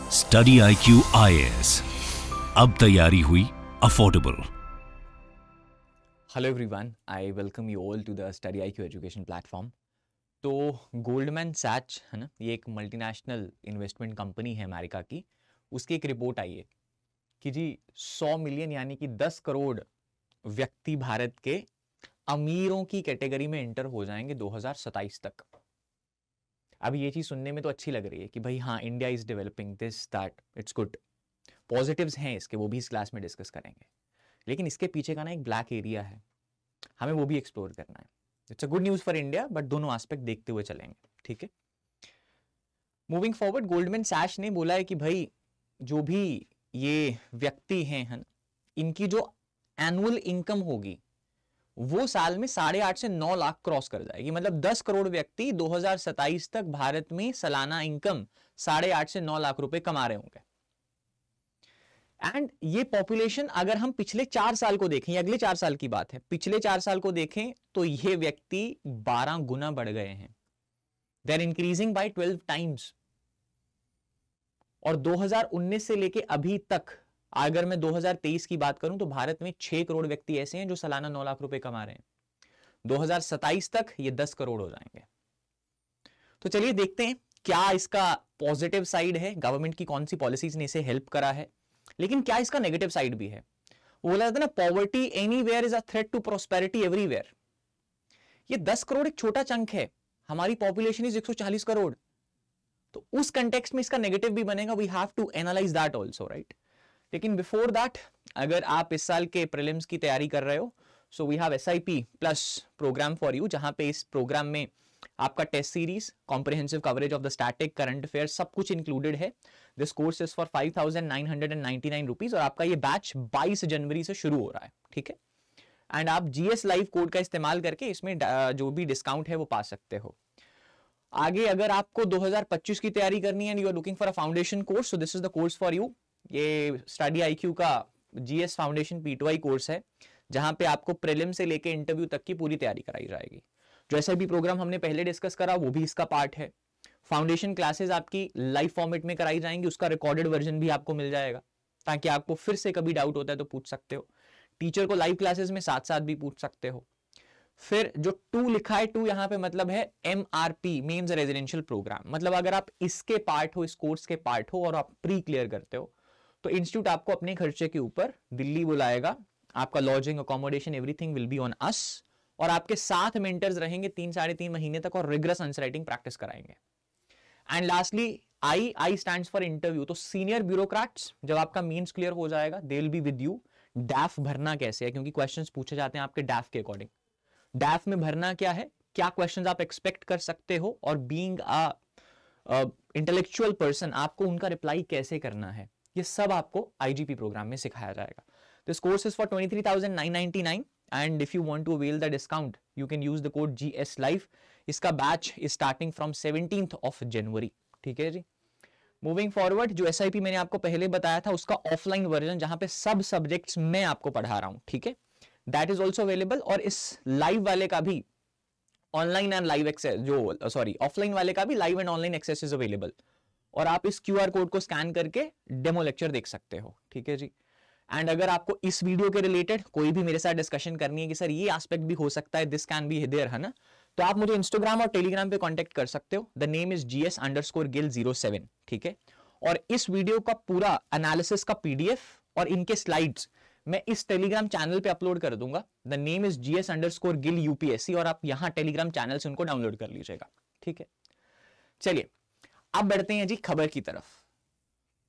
Study IQ IAS, अब तैयारी हुई affordable. Hello everyone, I welcome you all to the study IQ education platform. तो Goldman Sachs है ना, ये एक मल्टीनेशनल इन्वेस्टमेंट कंपनी है अमेरिका की। उसकी एक रिपोर्ट आई है कि जी 100 मिलियन यानी कि 10 करोड़ व्यक्ति भारत के अमीरों की कैटेगरी में एंटर हो जाएंगे 2027 तक। अब ये चीज़ सुनने में तो अच्छी लग रही है कि भाई हाँ, India is developing this that, it's good. Positives हैं इसके, वो भी इस क्लास में डिस्कस करेंगे। लेकिन इसके पीछे का ना एक ब्लैक एरिया है, हमें वो भी एक्सप्लोर करना है। It's a good news for India, but दोनों एस्पेक्ट देखते हुए चलेंगे, ठीक है। मूविंग फॉरवर्ड, गोल्डमैन सैच ने बोला है कि भाई जो भी ये व्यक्ति हैं है ना, इनकी जो एनुअल इनकम होगी वो साल में 8.5 से 9 लाख क्रॉस कर जाएगी। मतलब 10 करोड़ व्यक्ति 2027 तक भारत में सालाना इनकम 8.5 से 9 लाख रुपए कमा रहे होंगे। एंड ये पॉपुलेशन अगर हम पिछले 4 साल को देखें, अगले 4 साल की बात है, पिछले 4 साल को देखें तो ये व्यक्ति 12 गुना बढ़ गए हैं। They are increasing by 12 times. और 2019 से लेके अभी तक अगर मैं 2023 की बात करूं तो भारत में 6 करोड़ व्यक्ति ऐसे हैं जो सालाना 9 लाख रुपए कमा रहे हैं। 2027 तक ये 10 करोड़ हो जाएंगे। तो चलिए देखते हैं क्या इसका पॉजिटिव साइड है, गवर्नमेंट की कौन सी पॉलिसीज ने इसे हेल्प करा है, लेकिन क्या इसका नेगेटिव साइड भी है। वो बोला जाता है ना, poverty anywhere is a threat to prosperity everywhere. ये 10 करोड़ एक छोटा चंक है, हमारी पॉपुलेशन इज 140 करोड़। तो उस कंटेक्स्ट में इसका नेगेटिव भी बनेगा, we have to analyse that also, right. लेकिन बिफोर दैट, अगर आप इस साल के प्रीलिम्स की तैयारी कर रहे हो, so we have SIP plus programme for you, जहां पे इस प्रोग्राम में आपका test series, comprehensive coverage of the static, current affairs सब कुछ इंक्लूडेड है। This course is for 5,999 rupees और आपका ये बैच 22 जनवरी से शुरू हो रहा है, ठीक है। एंड आप GS लाइव कोड का इस्तेमाल करके इसमें जो भी डिस्काउंट है वो पा सकते हो। आगे अगर आपको 2025 की तैयारी करनी है and you are looking for a foundation course, so this is the course for you. ये स्टडी IQ का GS फाउंडेशन P2I कोर्स है, जहां पे आपको प्रीलिम से लेके इंटरव्यू तक की पूरी तैयारी कराई जाएगी। जो SIP प्रोग्राम हमने पहले डिस्कस करा वो भी इसका पार्ट है। फाउंडेशन क्लासेस आपकी लाइव फॉर्मेट में कराई जाएंगी, उसका रिकॉर्डेड वर्जन भी आपको मिल जाएगा, ताकि आपको फिर से कभी डाउट होता है तो पूछ सकते हो। टीचर को लाइव क्लासेस में साथ साथ भी पूछ सकते हो। फिर जो 2 लिखा है, 2 यहां पे मतलब है MRP, मेंस रेजिडेंशियल प्रोग्राम। मतलब अगर आप इसके पार्ट हो, इस कोर्स के पार्ट हो और आप प्री क्लियर करते हो, तो इंस्टीट्यूट आपको अपने खर्चे के ऊपर दिल्ली बुलाएगा। आपका lodging, accommodation, everything will be on us. और आपके साथ मेंटर्स रहेंगे 3-3.5 महीने तक और रिग्रेस आंसर राइटिंग प्रैक्टिस कराएंगे। And lastly I stands for interview. तो सीनियर ब्यूरोक्रेट्स, जब आपका मीन्स क्लियर हो जाएगा, they will be with you. डैफ भरना कैसे है, क्योंकि क्वेश्चंस पूछे जाते हैं आपके डैफ के अकॉर्डिंग। डैफ में भरना क्या है, क्या क्वेश्चंस आप एक्सपेक्ट कर सकते हो, और बीइंग अ इंटेलेक्चुअल पर्सन आपको उनका रिप्लाई कैसे करना है, ये सब आपको IGP प्रोग्राम में सिखाया जाएगा। This course is for 23,999 and if you want to avail the discount you can use the code GS live. इसका batch is starting from 17th January, ठीक है जी। मूविंग फॉरवर्ड, जो SIP मैंने आपको पहले बताया था उसका ऑफलाइन वर्जन, जहां पे सब सब्जेक्ट्स मैं आपको पढ़ा रहा हूं, ठीक है, दैट इज ऑल्सो अवेलेबल। और इस लाइव वाले का भी ऑनलाइन एंड लाइव एक्सेस, जो सॉरी ऑफलाइन वाले का भी live and online access is available. और आप इस QR कोड को स्कैन करके डेमो लेक्चर देख सकते हो, ठीक है जी। एंड अगर आपको इस वीडियो के रिलेटेड कोई भी मेरे साथ डिस्कशन करनी है कि सर ये एस्पेक्ट भी हो सकता है, दिस कैन बी देयर, है ना, तो आप मुझे इंस्टाग्राम और टेलीग्राम पे कांटेक्ट कर सकते हो। द नेम इज GS_Gill07, ठीक है। और इस वीडियो का पूरा एनालिसिस का PDF और इनके स्लाइड्स मैं इस टेलीग्राम चैनल पे अपलोड कर दूंगा। The name is GS_Gill UPSC, और आप यहां टेलीग्राम चैनल से उनको डाउनलोड कर लीजिएगा, ठीक है। चलिए अब बढ़ते हैं जी खबर की तरफ।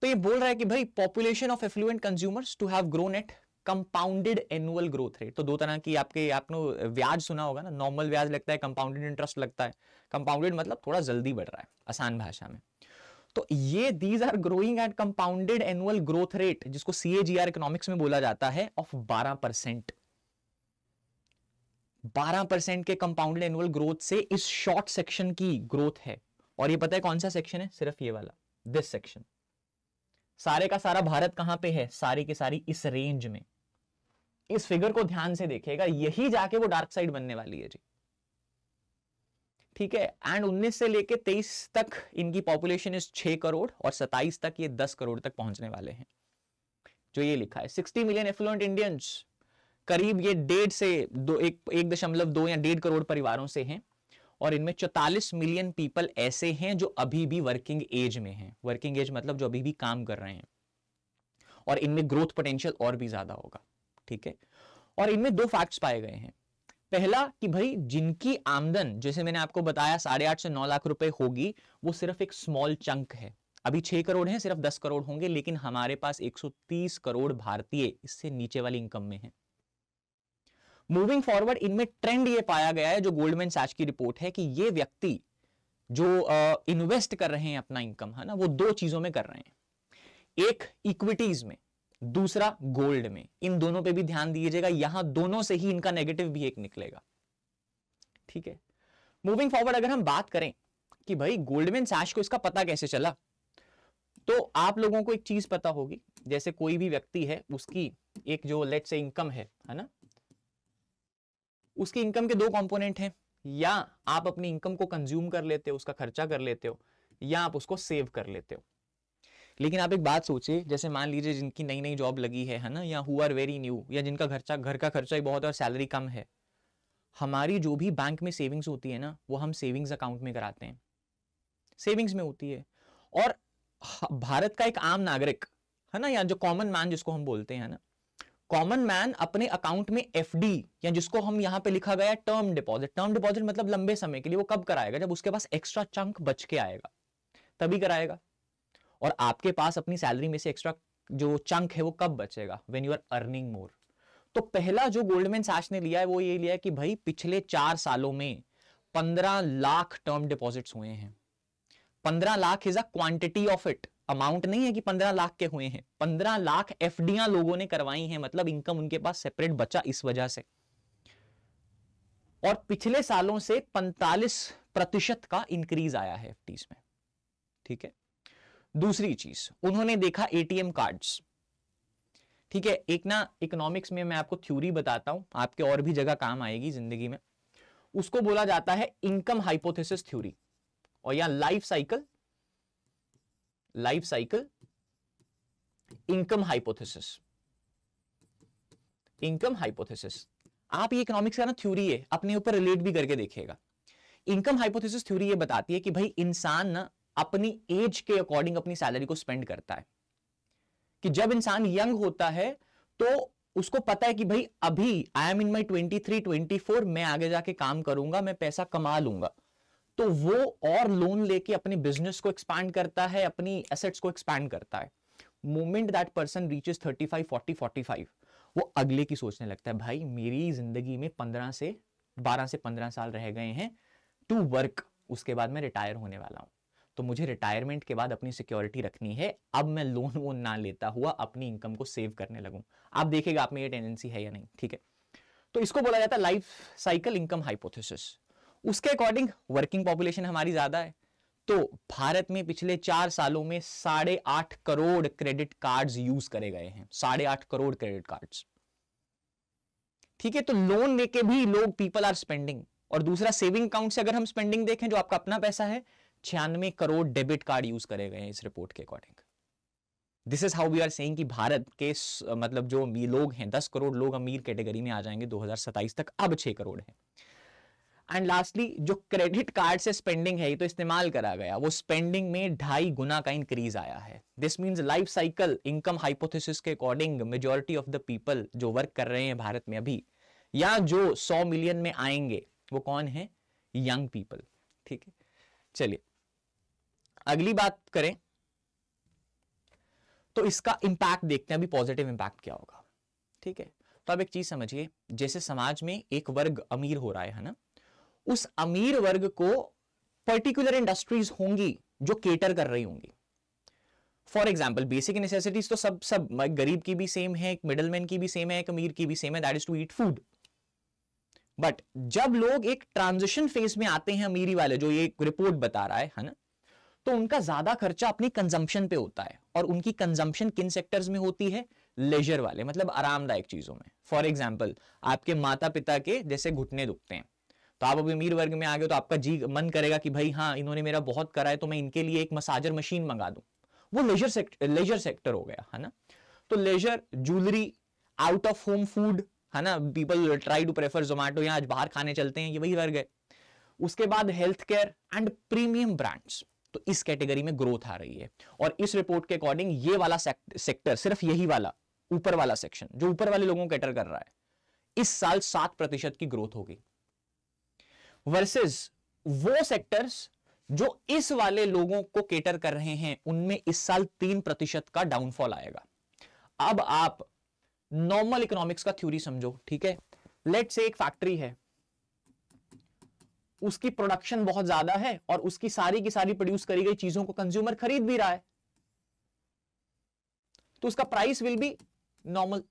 तो ये बोल रहा है कि भाई population of affluent consumers to have grown at compounded annual growth rate. तो दो तरह की आपने ब्याज सुना होगा ना, नॉर्मल ब्याज लगता है, कंपाउंडेड इंटरेस्ट लगता है। कंपाउंडेड मतलब थोड़ा जल्दी बढ़ रहा है, आसान भाषा में। तो ये these are growing at compounded annual growth rate, जिसको CAGR इकोनॉमिक्स में बोला जाता है, ऑफ 12%। 12% के कंपाउंडेड एनुअल ग्रोथ से इस शॉर्ट सेक्शन की ग्रोथ है। और ये पता है कौन सा सेक्शन है? सिर्फ ये वाला, दिस सेक्शन। सारे का सारा भारत कहां पे है? सारी की सारी इस रेंज में। इस फिगर को ध्यान से देखिएगा, यही जाके वो डार्क साइड बनने वाली है जी। ठीक है। एंड 19 से लेके 23 तक इनकी पॉपुलेशन इस 6 करोड़ और 27 तक ये 10 करोड़ तक पहुंचने वाले हैं। जो ये लिखा है 60 मिलियन एफ्लुएंट इंडियंस, करीब ये 1.2 या 1.5 करोड़ परिवारों से हैं और इनमें 44 मिलियन पीपल ऐसे हैं जो अभी भी वर्किंग एज में हैं। वर्किंग एज मतलब जो अभी भी काम कर रहे हैं, और इनमें ग्रोथ पोटेंशियल और भी ज्यादा होगा। ठीक है। और इनमें 2 फैक्ट्स पाए गए हैं। पहला कि भाई जिनकी आमदन जैसे मैंने आपको बताया 8.5 से 9 लाख रुपए होगी, वो सिर्फ एक स्मॉल चंक है। अभी 6 करोड़ हैं, सिर्फ 10 करोड़ होंगे, लेकिन हमारे पास 130 करोड़ भारतीय इससे नीचे वाली इनकम में हैं। मूविंग फॉरवर्ड इनमें ट्रेंड ये पाया गया है, जो गोल्डमैन सैच की रिपोर्ट है, कि ये व्यक्ति जो इन्वेस्ट कर रहे हैं अपना इनकम, है ना, वो 2 चीजों में कर रहे हैं। एक इक्विटीज में, दूसरा गोल्ड में। इन दोनों पे भी ध्यान दीजिएगा, यहां दोनों से ही इनका नेगेटिव भी एक निकलेगा। ठीक है। मूविंग फॉरवर्ड अगर हम बात करें कि भाई गोल्डमैन सैच को इसका पता कैसे चला, तो आप लोगों को एक चीज पता होगी, जैसे कोई भी व्यक्ति है, उसकी एक जो लेट्स से इनकम है ना, उसकी इनकम के 2 कंपोनेंट हैं। या आप अपनी इनकम को कंज्यूम कर लेते हो, उसका खर्चा कर लेते हो, या आप उसको सेव कर लेते हो। लेकिन आप एक बात सोचिए, जैसे मान लीजिए जिनकी नई नई जॉब लगी है ना, या हु आर वेरी न्यू, या जिनका घर का खर्चा ही बहुत है और सैलरी कम है, हमारी जो भी बैंक में सेविंग्स होती है ना, वो हम सेविंग्स अकाउंट में कराते हैं, सेविंग्स में होती है। और भारत का एक आम नागरिक, है ना, या जो कॉमन मैन जिसको हम बोलते हैं ना, कॉमन मैन अपने अकाउंट में एफडी, या जिसको हम यहां पे लिखा गया टर्म डिपॉजिट मतलब लंबे समय के लिए, वो कब कराएगा? जब उसके पास एक्स्ट्रा चंक बच के आएगा तभी कराएगा। और आपके पास अपनी सैलरी में से एक्स्ट्रा जो चंक है वो कब बचेगा? When you are earning more. तो पहला जो गोल्डमैन सैच ने लिया है वो ये लिया है कि भाई पिछले 4 सालों में 15 लाख टर्म डिपॉजिट्स हुए हैं। 15 lakh is a quantity of it, amount नहीं है कि 15 लाख के हुए हैं। 15 लाख एफडियां लोगों ने करवाई हैं, मतलब इनकम उनके पास सेपरेट बचा इस वजह से। और पिछले सालों से 45% का इंक्रीज आया है एफडीज में। ठीक है। दूसरी चीज उन्होंने देखा एटीएम कार्ड्स। ठीक है। एक ना इकोनॉमिक्स में मैं आपको थ्योरी बताता हूं, आपके और भी जगह काम आएगी जिंदगी में। उसको बोला जाता है इनकम हाइपोथेसिस थ्योरी, और या लाइफ साइकिल इनकम हाइपोथेसिस। आप ये इकोनॉमिक्स का ना थ्योरी है, अपने ऊपर रिलेट भी करके देखिएगा। इनकम हाइपोथेसिस थ्योरी ये बताती है कि भाई इंसान ना अपनी एज के अकॉर्डिंग अपनी सैलरी को स्पेंड करता है। कि जब इंसान यंग होता है तो उसको पता है कि भाई अभी आई एम इन माई 23-24, मैं आगे जाके काम करूंगा, मैं पैसा कमा लूंगा, तो वो और लोन लेके अपने बिजनेस को एक्सपैंड करता है, अपनी एसेट्स को एक्सपैंड करता है। मोमेंट दैट पर्सन रीचेस 35, 40, 45, वो अगले की सोचने लगता है, भाई मेरी जिंदगी में 12 से 15 साल रह गए हैं टू वर्क, उसके बाद मैं रिटायर होने वाला हूं, तो मुझे रिटायरमेंट के बाद अपनी सिक्योरिटी रखनी है। अब मैं लोन वोन ना लेता हुआ अपनी इनकम को सेव करने लगूं। आप देखिएगा आप में ये टेंडेंसी है या नहीं। ठीक है। तो इसको बोला जाता है लाइफ साइकिल इनकम हाइपोथेसिस। उसके अकॉर्डिंग वर्किंग पॉपुलेशन हमारी ज्यादा है, तो भारत में पिछले 4 सालों में 8.5 करोड़ क्रेडिट कार्ड्स यूज करे गए हैं। 8.5 करोड़ क्रेडिट कार्ड्स। ठीक है। तो लोन लेके भी लोग पीपल आर स्पेंडिंग। और दूसरा सेविंग अकाउंट से अगर हम स्पेंडिंग देखें, जो आपका अपना पैसा है, 96 करोड़ डेबिट कार्ड यूज करे गए हैं इस रिपोर्ट के according. This is how we are saying कि भारत के मतलब जो लोग हैं 10 करोड़ लोग अमीर कैटेगरी में आ जाएंगे 2027 तक, अब 6 करोड़ है। एंड लास्टली जो क्रेडिट कार्ड से स्पेंडिंग है, ये तो इस्तेमाल करा गया, वो स्पेंडिंग में 2.5 गुना का इंक्रीज आया है। This means life cycle income hypothesis के according majority of the people जो वर्क कर रहे हैं भारत में अभी, या जो 100 मिलियन में आएंगे, वो कौन है? Young people. ठीक है। चलिए अगली बात करें तो इसका इंपैक्ट देखते हैं, अभी पॉजिटिव इंपैक्ट क्या होगा। ठीक है। तो अब एक चीज समझिए, जैसे समाज में एक वर्ग अमीर हो रहा है ना, उस अमीर वर्ग को पर्टिकुलर इंडस्ट्रीज होंगी जो केटर कर रही होंगी। फॉर एग्जाम्पल बेसिक नेसेसिटीज तो सब गरीब की भी सेम है, एक मिडलमैन की भी सेम है, एक अमीर की भी सेम है, that is to eat food. But जब लोग एक ट्रांजिशन फेज में आते हैं अमीरी वाले, जो ये रिपोर्ट बता रहा है ना, तो उनका ज्यादा खर्चा अपनी कंजम्पशन पे होता है। और उनकी कंजम्पशन किन सेक्टर्स में होती है? लेजर वाले, मतलब आरामदायक चीजों में। फॉर एग्जाम्पल आपके माता पिता के जैसे घुटने दुखते हैं, तो आप अभी अमीर वर्ग में आ गए तो आपका जी मन करेगा कि भाई हाँ इन्होंने मेरा बहुत करा है तो मैं इनके लिए एक मसाजर मशीन मंगा दूं। वो लेजर सेक्टर हो गया है ना। तो leisure, jewellery, out of home food, है ना, people try to prefer Zomato, या आज बाहर खाने चलते हैं, ये वही वर्ग है। उसके बाद health care and premium brands, तो इस कैटेगरी में ग्रोथ आ रही है। और इस रिपोर्ट के अकॉर्डिंग ये वाला सेक्टर, सिर्फ यही वाला ऊपर वाला सेक्शन जो ऊपर वाले लोगों को कैटर कर रहा है, इस साल 7% की ग्रोथ होगी, वर्सेस वो सेक्टर्स जो इस वाले लोगों को कैटर कर रहे हैं उनमें इस साल 3% का डाउनफॉल आएगा। अब आप नॉर्मल इकोनॉमिक्स का थ्योरी समझो, ठीक है। लेट्स से एक फैक्ट्री है, उसकी प्रोडक्शन बहुत ज्यादा है और उसकी सारी की सारी प्रोड्यूस करी गई चीजों को कंज्यूमर खरीद भी रहा है, तो उसका प्राइस विल बी नॉर्मल।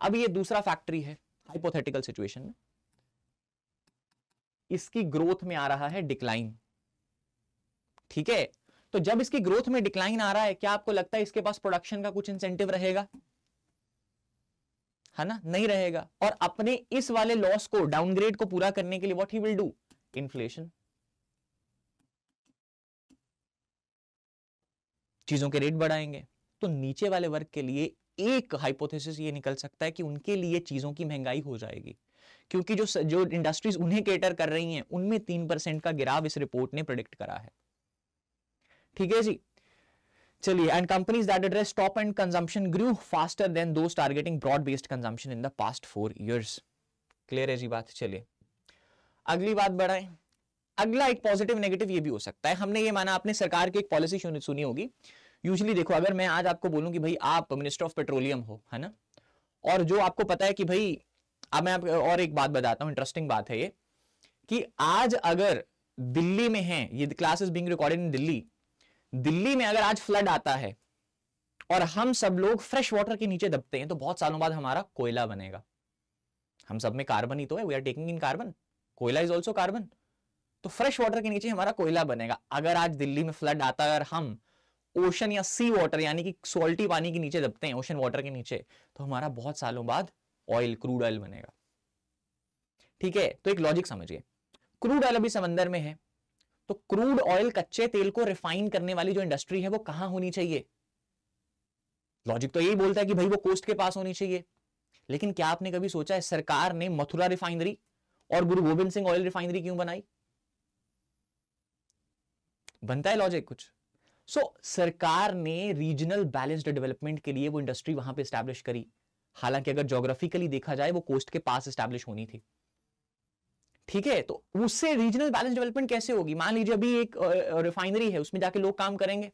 अब ये दूसरा फैक्ट्री है, हाइपोथेटिकल सिचुएशन में, इसकी ग्रोथ में आ रहा है डिक्लाइन, ठीक है। तो जब इसकी ग्रोथ में डिक्लाइन आ रहा है, क्या आपको लगता है इसके पास प्रोडक्शन का कुछ इंसेंटिव रहेगा? है ना, नहीं रहेगा। और अपने इस वाले लॉस को, डाउनग्रेड को पूरा करने के लिए what he will do, inflation, चीजों के रेट बढ़ाएंगे। तो नीचे वाले वर्ग के लिए एक हाइपोथेसिस ये निकल सकता है कि उनके लिए चीजों की महंगाई हो जाएगी, क्योंकि जो इंडस्ट्रीज उन्हें केटर कर रही हैं उनमें 3% का गिराव इस रिपोर्ट ने प्रेडिक्ट करा है, ठीक है जी। चलिए, and companies that address top end consumption grew faster than those targeting broad based consumption in the past 4 years। Clear है जी बात। चलिए अगली बात बढ़ाएं। अगला एक पॉजिटिव नेगेटिव ये भी हो सकता है, हमने ये माना, आपने सरकार की एक पॉलिसी सुनी होगी। यूजुअली देखो, अगर मैं आज आपको बोलूं कि भाई आप मिनिस्टर ऑफ पेट्रोलियम हो, है ना, और जो आपको पता है कि भाई, अब मैं आपको और एक बात बताता हूं, इंटरेस्टिंग बात है ये, कि आज अगर दिल्ली में है, ये class is being recorded in Delhi में अगर आज फ्लड आता है और हम सब लोग फ्रेश वाटर के नीचे दबते हैं, तो बहुत सालों बाद हमारा कोयला बनेगा। हम सब में कार्बन ही तो है, we are taking in carbon, कोयला इज ऑल्सो कार्बन। तो फ्रेश वाटर के नीचे हमारा कोयला बनेगा। अगर आज दिल्ली में फ्लड आता है और हम ओशन या सी वाटर यानी कि सॉल्टी पानी के नीचे दबते हैं, ओशन वाटर के नीचे, तो हमारा बहुत सालों बाद ऑयल, क्रूड ऑयल बनेगा, ठीक है। तो एक लॉजिक समझिए, क्रूड ऑयल अभी समंदर में है, तो क्रूड ऑयल, कच्चे तेल को रिफाइन करने वाली जो इंडस्ट्री है वो कहां होनी चाहिए? लॉजिक तो यही बोलता है कि भाई वो कोस्ट के पास होनी चाहिए। लेकिन क्या आपने कभी सोचा है सरकार ने मथुरा रिफाइनरी और गुरु गोविंद सिंह ऑयल रिफाइनरी क्यों बनाई? बनता है लॉजिक कुछ? सरकार ने रीजनल बैलेंस्ड डेवलपमेंट के लिए वो इंडस्ट्री वहां पे एस्टैब्लिश करी। हालांकि अगर ज्योग्राफिकली देखा जाए वो कोस्ट के पास एस्टैब्लिश होनी थी, ठीक है। तो उससे रीजनल बैलेंस डेवलपमेंट कैसे होगी? मान लीजिए अभी एक रिफाइनरी है, उसमें जाके लोग काम करेंगे,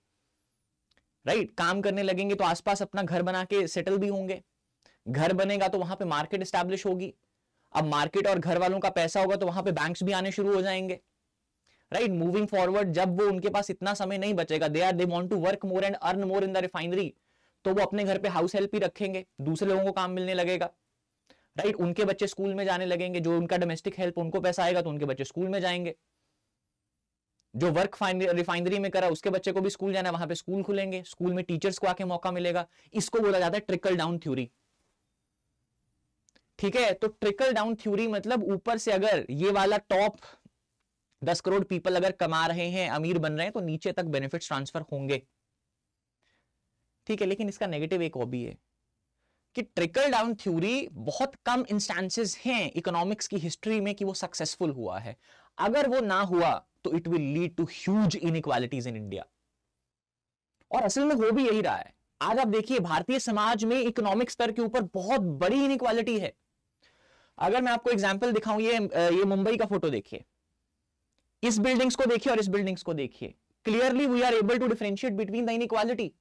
राइट, काम करने लगेंगे तो आसपास अपना घर बना के सेटल भी होंगे। घर बनेगा तो वहां पे मार्केट एस्टैब्लिश होगी। अब मार्केट और घर वालों का पैसा होगा तो वहां पे बैंक्स भी आने शुरू हो जाएंगे, राइट। मूविंग फॉरवर्ड, जब वो उनके पास इतना समय नहीं बचेगा, they want to work more and earn more in the refinery, तो वो अपने घर पे हाउस हेल्प ही रखेंगे, दूसरे लोगों को काम मिलने लगेगा, राइट। उनके बच्चे स्कूल में जाने लगेंगे, जो उनका डोमेस्टिक हेल्प, उनको पैसा आएगा तो उनके बच्चे स्कूल में जाएंगे। जो वर्क रिफाइनरी में करा उसके बच्चे को भी स्कूल जाना है, वहां पे स्कूल खुलेंगे, स्कूल में टीचर्स को आके मौका मिलेगा। इसको बोला जाता है ट्रिकल डाउन थ्योरी, ठीक है। तो ट्रिकल डाउन थ्योरी मतलब ऊपर से अगर ये वाला टॉप 10 करोड़ पीपल अगर कमा रहे हैं, अमीर बन रहे हैं, तो नीचे तक बेनिफिट्स ट्रांसफर होंगे, ठीक है। लेकिन इसका नेगेटिव एक और भी है कि ट्रिकल डाउन थ्योरी बहुत कम इंस्टेंसेस हैं इकोनॉमिक्स की हिस्ट्री में कि वो सक्सेसफुल हुआ है। अगर वो ना हुआ तो it will lead to huge inequalities in India, और असल में हो भी यही रहा है। आज आप देखिए भारतीय समाज में इकोनॉमिक स्तर के ऊपर बहुत बड़ी इनइक्वालिटी है। अगर मैं आपको एग्जांपल दिखाऊं, ये मुंबई का फोटो देखिए, इस बिल्डिंग्स को देखिए और इस बिल्डिंग्स को देखिए, clearly we are able to differentiate between the inequality.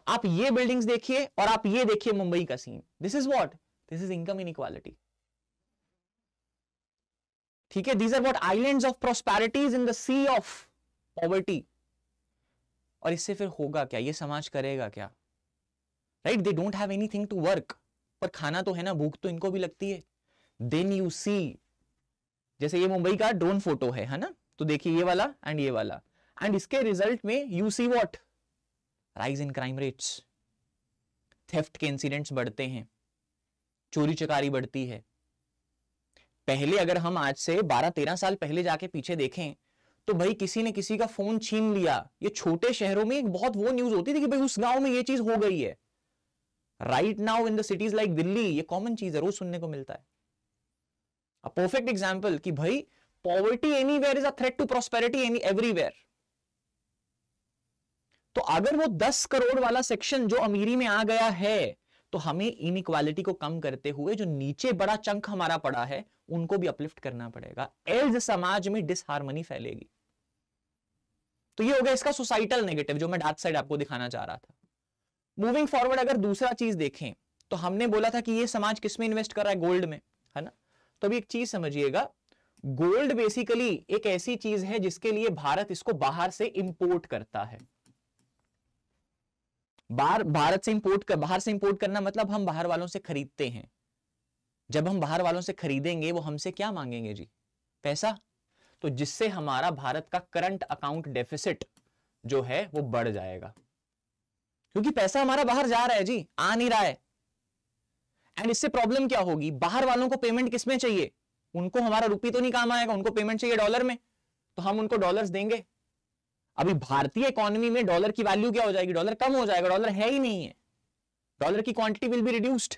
आप ये बिल्डिंग्स देखिए और आप ये देखिए मुंबई का scene, this is what, this is income inequality, ठीक है। These are what islands of prosperities in the sea of poverty. और इससे फिर होगा क्या, ये समाज करेगा क्या, right. They don't have anything to work, पर खाना तो है ना, भूख तो इनको भी लगती है। देन यू सी, जैसे ये मुंबई का ड्रोन फोटो है ना, तो देखिए ये वाला एंड ये वाला, एंड इसके रिजल्ट में you see what, rise in crime rates, theft के इंसिडेंट्स बढ़ते हैं, चोरी चकारी बढ़ती है, पहले अगर हम आज से 12-13 साल पहले जाके पीछे देखें तो भाई किसी ने किसी का फोन छीन लिया, ये छोटे शहरों में एक बहुत वो न्यूज होती थी कि भाई उस गांव में ये चीज हो गई है। Right now in the cities like Delhi ये कॉमन चीज है, रोज सुनने को मिलता है। अ परफेक्ट एग्जांपल कि भाई poverty anywhere is a threat to prosperity everywhere. तो अगर वो 10 करोड़ वाला सेक्शन जो अमीरी में आ गया है तो हमें इनइक्वालिटी को कम करते हुए जो नीचे बड़ा चंक हमारा पड़ा है उनको भी अपलिफ्ट करना पड़ेगा, एल्स समाज में डिसहार्मनी फैलेगी। तो ये हो गया इसका सोसाइटल नेगेटिव जो मैं डार्क साइड आपको दिखाना चाह रहा था। मूविंग फॉरवर्ड अगर दूसरा चीज देखें तो हमने बोला था कि ये समाज किस में इन्वेस्ट कर रहा है, गोल्ड में, है ना। तो अभी एक चीज समझिएगा, गोल्ड बेसिकली एक ऐसी चीज है जिसके लिए भारत इसको बाहर से इंपोर्ट करता है। बाहर से इंपोर्ट करना मतलब हम बाहर वालों से खरीदते हैं। जब हम बाहर वालों से खरीदेंगे वो हमसे क्या मांगेंगे जी, पैसा। तो जिससे हमारा भारत का करंट अकाउंट डेफिसिट जो है वो बढ़ जाएगा, क्योंकि पैसा हमारा बाहर जा रहा है जी, आ नहीं रहा है। एंड इससे प्रॉब्लम क्या होगी, बाहर वालों को पेमेंट किसमें चाहिए, उनको हमारा रुपये तो नहीं काम आएगा, उनको पेमेंट चाहिए डॉलर में, तो हम उनको डॉलर्स देंगे। अभी भारतीय इकोनॉमी में डॉलर की वैल्यू क्या हो जाएगी, डॉलर कम हो जाएगा, डॉलर है ही नहीं है, डॉलर की क्वांटिटी विल बी रिड्यूस्ड।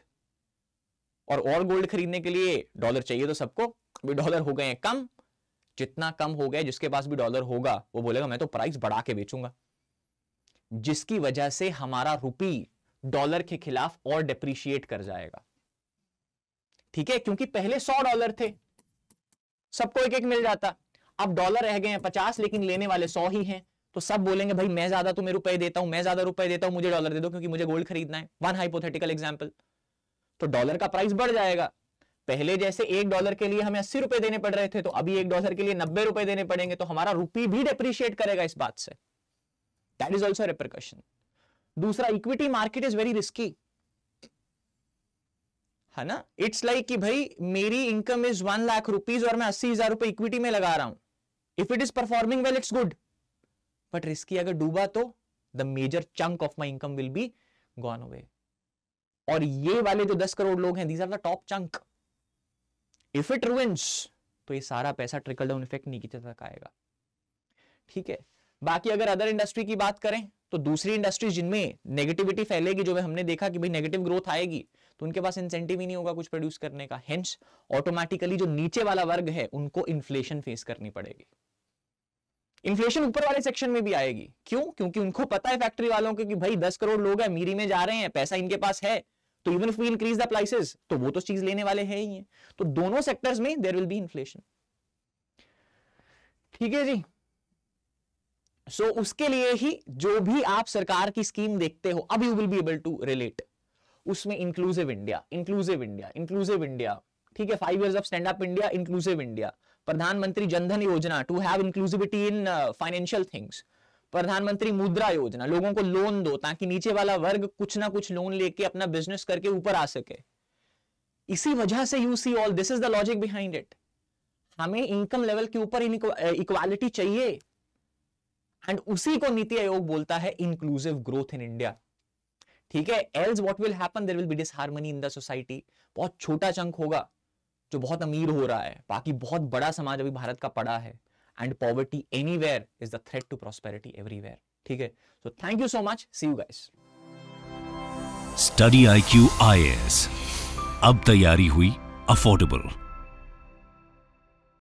और गोल्ड खरीदने के लिए डॉलर चाहिए तो सबको, अभी डॉलर हो गए हैं कम, जितना कम हो गया जिसके पास भी डॉलर होगा वो बोलेगा मैं तो प्राइस बढ़ा के बेचूंगा, जिसकी वजह से हमारा रुपी डॉलर के खिलाफ और डेप्रिशिएट कर जाएगा। ठीक है, क्योंकि पहले $100 थे, सबको एक एक मिल जाता, अब डॉलर रह गए हैं 50 लेकिन लेने वाले 100 ही हैं, तो सब बोलेंगे भाई मैं ज्यादा तुम्हें रुपए देता हूं, मैं ज्यादा रुपए देता हूं, मुझे डॉलर दे दो क्योंकि मुझे गोल्ड खरीदना है। वन हाइपोथेटिकल एग्जांपल, तो डॉलर का प्राइस बढ़ जाएगा। पहले जैसे $1 के लिए हमें 80 रुपए देने पड़ रहे थे, तो अभी $1 के लिए 90 रुपए देने पड़ेंगे, तो हमारा रुपी भी डेप्रिशिएट करेगा इस बात से। That is also repercussion. दूसरा, equity market is very risky, है ना। इट्स लाइक कि भाई मेरी इनकम इज 1 लाख रुपीज और मैं 80,000 रुपए इक्विटी में लगा रहा हूं। If it is performing well it's good, but risky अगर डूबा तो the major chunk of my income will be gone away. और ये वाले जो 10 करोड़ लोग हैं, these are the top chunk. If it ruins तो ये सारा पैसा ट्रिकल डाउन इफेक्ट नीचे तक आएगा। ठीक है, बाकी अगर अदर इंडस्ट्री की बात करें तो दूसरी इंडस्ट्री जिनमें नेगेटिविटी फैलेगी, जो हमने देखा कि भाई नेगेटिव ग्रोथ आएगी, तो उनके पास इंसेंटिव ही नहीं होगा कुछ प्रोड्यूस करने का। हेंस ऑटोमेटिकली जो नीचे वाला वर्ग है उनको इन्फ्लेशन फेस करनी पड़ेगी। इन्फ्लेशन ऊपर वाले सेक्शन में भी आएगी, क्यों? क्योंकि उनको पता है फैक्ट्री वालों को कि भाई 10 करोड़ लोग हैं, मीरी में जा रहे हैं, पैसा इनके पास है, तो even if we increase the prices तो वो तो चीज लेने वाले हैं ही हैं। तो दोनों सेक्टर्स में देयर विल बी इन्फ्लेशन। ठीक है जी। सो उसके लिए ही जो भी आप सरकार की स्कीम देखते हो, अब you will be able to relate उसमें inclusive India, inclusive India, inclusive India. ठीक है, 5 years of stand up India, inclusive India, Pradhanmantri Jandhan Yojana to have inclusivity in financial things, Pradhanmantri Mudra योजना, लोगों को लोन दो ताकि नीचे वाला वर्ग कुछ ना कुछ लोन लेके अपना बिजनेस करके ऊपर आ सके। इसी वजह से you see all this is the logic behind it. हमें इनकम लेवल के ऊपर इक्वालिटी चाहिए, एंड उसी को नीति आयोग बोलता है इंक्लूसिव ग्रोथ इन इंडिया। ठीक है, else what will happen, there will be disharmony in the society. बहुत छोटा चंक होगा जो बहुत अमीर हो रहा है, बाकी बहुत बड़ा समाज अभी भारत का पड़ा है। And poverty anywhere is the threat to prosperity everywhere. ठीक है, so thank you so much, see you guys. Study IQ IAS, अब तैयारी हुई अफोर्डेबल।